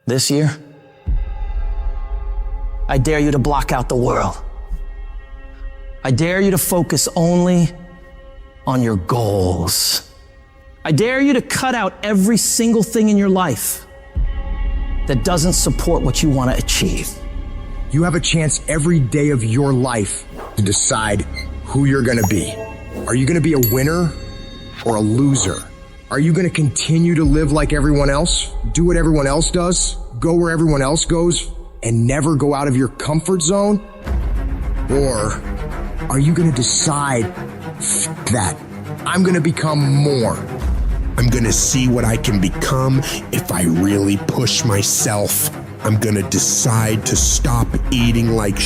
This year, I dare you to block out the world. I dare you to focus only on your goals. I dare you to cut out every single thing in your life that doesn't support what you want to achieve. You have a chance every day of your life to decide who you're going to be. Are you going to be a winner or a loser? Are you going to continue to live like everyone else? Do what everyone else does? Go where everyone else goes? And never go out of your comfort zone? Or are you going to decide, F that, I'm going to become more? I'm going to see what I can become if I really push myself. I'm going to decide to stop eating like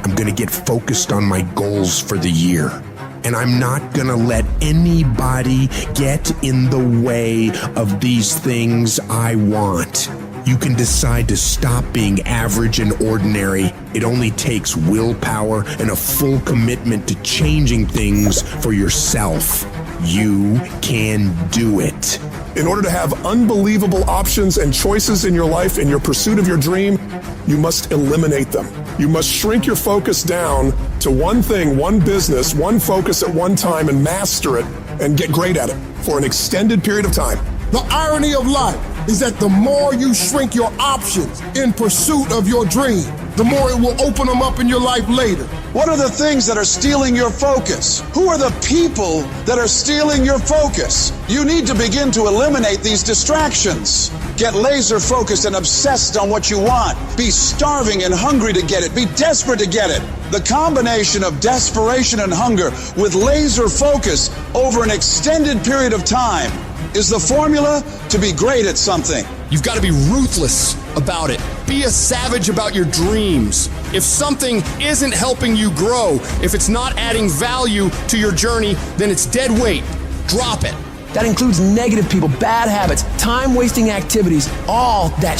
I'm going to get focused on my goals for the year. And I'm not going to let anybody get in the way of these things I want. You can decide to stop being average and ordinary. It only takes willpower and a full commitment to changing things for yourself. You can do it. In order to have unbelievable options and choices in your life in your pursuit of your dream, you must eliminate them. You must shrink your focus down to one thing, one business, one focus at one time, and master it and get great at it for an extended period of time. The irony of life is that the more you shrink your options in pursuit of your dream, the more it will open them up in your life later. What are the things that are stealing your focus? Who are the people that are stealing your focus? You need to begin to eliminate these distractions. Get laser focused and obsessed on what you want. Be starving and hungry to get it. Be desperate to get it. The combination of desperation and hunger with laser focus over an extended period of time is the formula to be great at something. You've got to be ruthless about it. Be a savage about your dreams. If something isn't helping you grow, if it's not adding value to your journey, then it's dead weight. Drop it. That includes negative people, bad habits, time-wasting activities, all that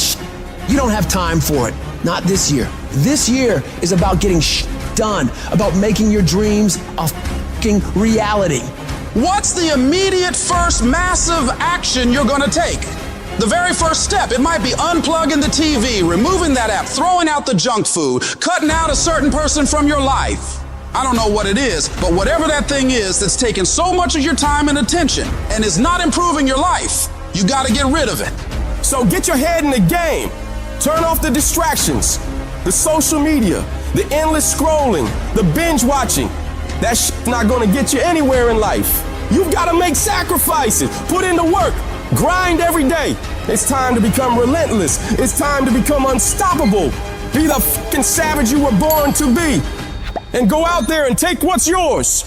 You don't have time for it. Not this year. This year is about getting done, about making your dreams a fucking reality. What's the immediate first massive action you're going to take? The very first step, it might be unplugging the TV, removing that app, throwing out the junk food, cutting out a certain person from your life. I don't know what it is, but whatever that thing is that's taking so much of your time and attention and is not improving your life, you got to get rid of it. So get your head in the game. Turn off the distractions, the social media, the endless scrolling, the binge watching. That shit's not gonna get you anywhere in life. You've gotta make sacrifices, put in the work, grind every day. It's time to become relentless. It's time to become unstoppable. Be the fucking savage you were born to be. And go out there and take what's yours.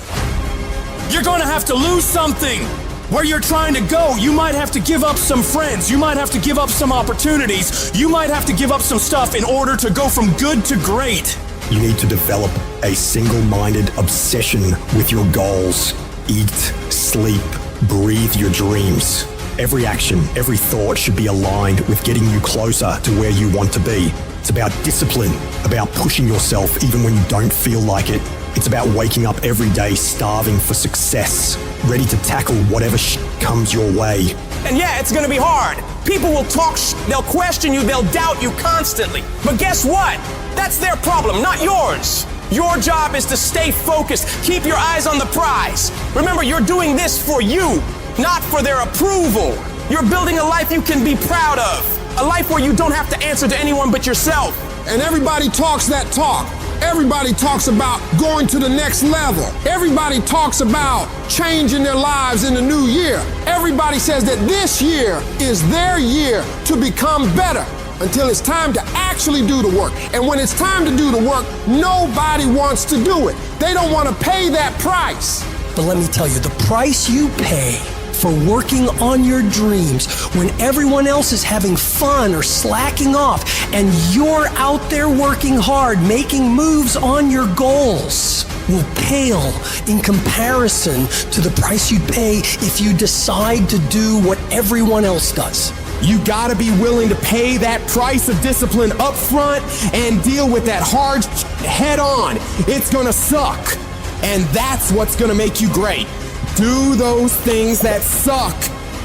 You're gonna have to lose something. Where you're trying to go, you might have to give up some friends. You might have to give up some opportunities. You might have to give up some stuff in order to go from good to great. You need to develop a single-minded obsession with your goals. Eat, sleep, breathe your dreams. Every action, every thought should be aligned with getting you closer to where you want to be. It's about discipline, about pushing yourself even when you don't feel like it. It's about waking up every day starving for success, ready to tackle whatever comes your way. And yeah, it's gonna be hard. People will talk they'll question you, they'll doubt you constantly. But guess what? That's their problem, not yours. Your job is to stay focused, keep your eyes on the prize. Remember, you're doing this for you, not for their approval. You're building a life you can be proud of, a life where you don't have to answer to anyone but yourself. And everybody talks that talk. Everybody talks about going to the next level. Everybody talks about changing their lives in the new year. Everybody says that this year is their year to become better until it's time to actually do the work. And when it's time to do the work, nobody wants to do it. They don't want to pay that price. But let me tell you, the price you pay for working on your dreams when everyone else is having fun or slacking off and you're out there working hard, making moves on your goals, will pale in comparison to the price you'd pay if you decide to do what everyone else does. You gotta be willing to pay that price of discipline up front and deal with that hard head on. It's gonna suck. And that's what's gonna make you great. Do those things that suck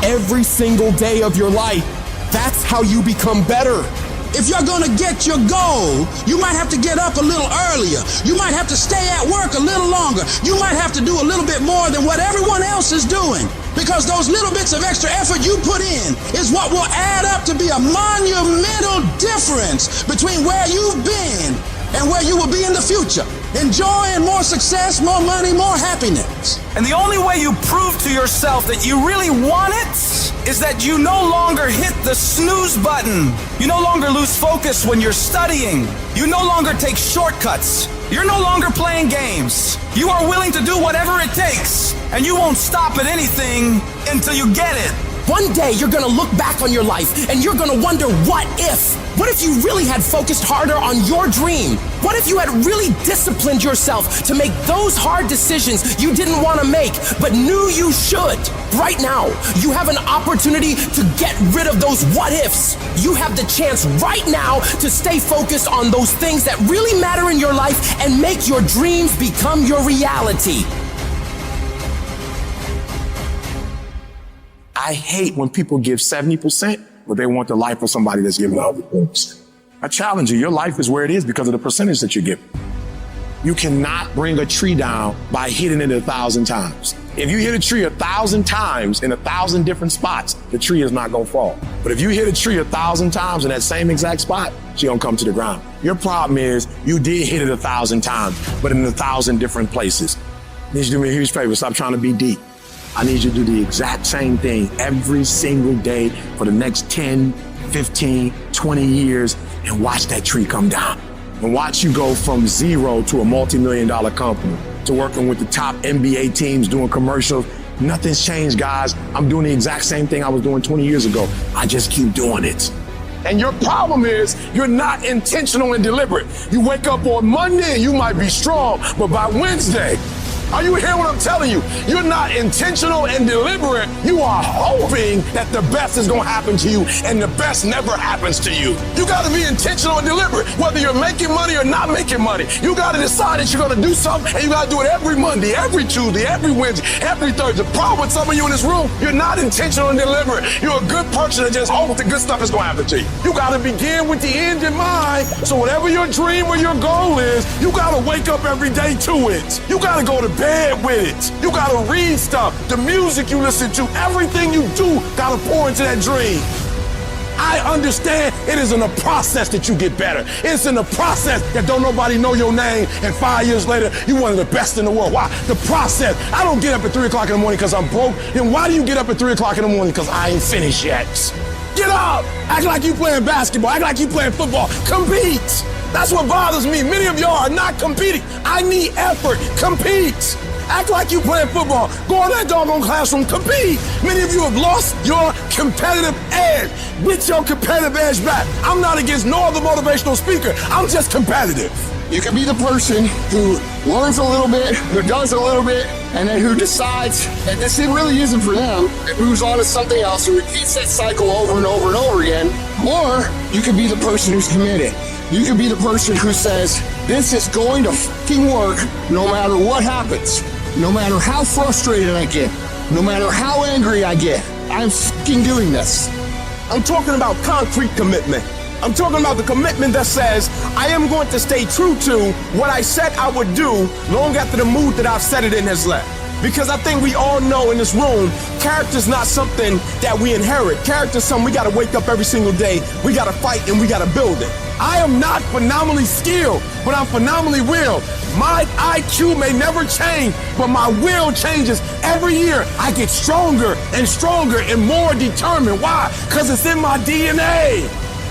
every single day of your life. That's how you become better. If you're gonna get your goal, you might have to get up a little earlier. You might have to stay at work a little longer. You might have to do a little bit more than what everyone else is doing. Because those little bits of extra effort you put in is what will add up to be a monumental difference between where you've been and where you will be in the future. Enjoying more success, more money, more happiness. And the only way you prove to yourself that you really want it is that you no longer hit the snooze button. You no longer lose focus when you're studying. You no longer take shortcuts. You're no longer playing games. You are willing to do whatever it takes, and you won't stop at anything until you get it. One day you're gonna look back on your life and you're gonna wonder, what if? What if you really had focused harder on your dream? What if you had really disciplined yourself to make those hard decisions you didn't want to make but knew you should? Right now, you have an opportunity to get rid of those what ifs. You have the chance right now to stay focused on those things that really matter in your life and make your dreams become your reality. I hate when people give 70%, but they want the life of somebody that's giving 100%. I challenge you, your life is where it is because of the percentage that you give. You cannot bring a tree down by hitting it 1,000 times. If you hit a tree 1,000 times in 1,000 different spots, the tree is not gonna fall. But if you hit a tree 1,000 times in that same exact spot, she's gonna come to the ground. Your problem is you did hit it 1,000 times, but in 1,000 different places. I need you to do me a huge favor, stop trying to be deep. I need you to do the exact same thing every single day for the next 10, 15, 20 years and watch that tree come down. And watch you go from zero to a multi-million-dollar company, to working with the top NBA teams, doing commercials. Nothing's changed, guys. I'm doing the exact same thing I was doing 20 years ago. I just keep doing it. And your problem is you're not intentional and deliberate. You wake up on Monday and you might be strong, but by Wednesday, are you hearing what I'm telling you? You're not intentional and deliberate. You are hoping that the best is going to happen to you, and the best never happens to you. You got to be intentional and deliberate, whether you're making money or not making money. You got to decide that you're going to do something, and you got to do it every Monday, every Tuesday, every Wednesday, every Thursday. The problem with some of you in this room, you're not intentional and deliberate. You're a good person that just hopes the good stuff is going to happen to you. You got to begin with the end in mind. So whatever your dream or your goal is, you got to wake up every day to it. You got to go to bed with it. You gotta read stuff. The music you listen to, everything you do gotta pour into that dream. I understand it is in the process that you get better. It's in the process that don't nobody know your name, and 5 years later, you're one of the best in the world. Why? The process. I don't get up at 3 o'clock in the morning because I'm broke. Then why do you get up at 3 o'clock in the morning? Because I ain't finished yet. Get up! Act like you playing basketball. Act like you playing football. Compete! That's what bothers me. Many of y'all are not competing. I need effort. Compete! Act like you playing football. Go in that doggone classroom, compete. Many of you have lost your competitive edge. Get your competitive edge back. I'm not against no other motivational speaker. I'm just competitive. You can be the person who learns a little bit, who does a little bit, and then who decides that this really isn't for them and moves on to something else and repeats that cycle over and over and over again. Or you can be the person who's committed. You can be the person who says, this is going to fucking work no matter what happens. No matter how frustrated I get, no matter how angry I get, I'm fucking doing this. I'm talking about concrete commitment. I'm talking about the commitment that says, I am going to stay true to what I said I would do long after the mood that I've set it in has left. Because I think we all know in this room, character's not something that we inherit. Character's something we gotta wake up every single day, we gotta fight, and we gotta build it. I am not phenomenally skilled, but I'm phenomenally willed. My IQ may never change, but my will changes every year. I get stronger and stronger and more determined. Why? Because it's in my DNA.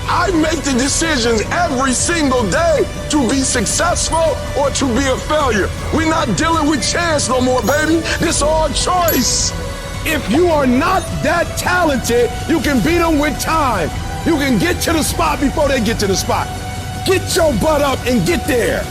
I make the decisions every single day to be successful or to be a failure. We're not dealing with chance no more, baby. This is all choice. If you are not that talented, you can beat them with time. You can get to the spot before they get to the spot. Get your butt up and get there.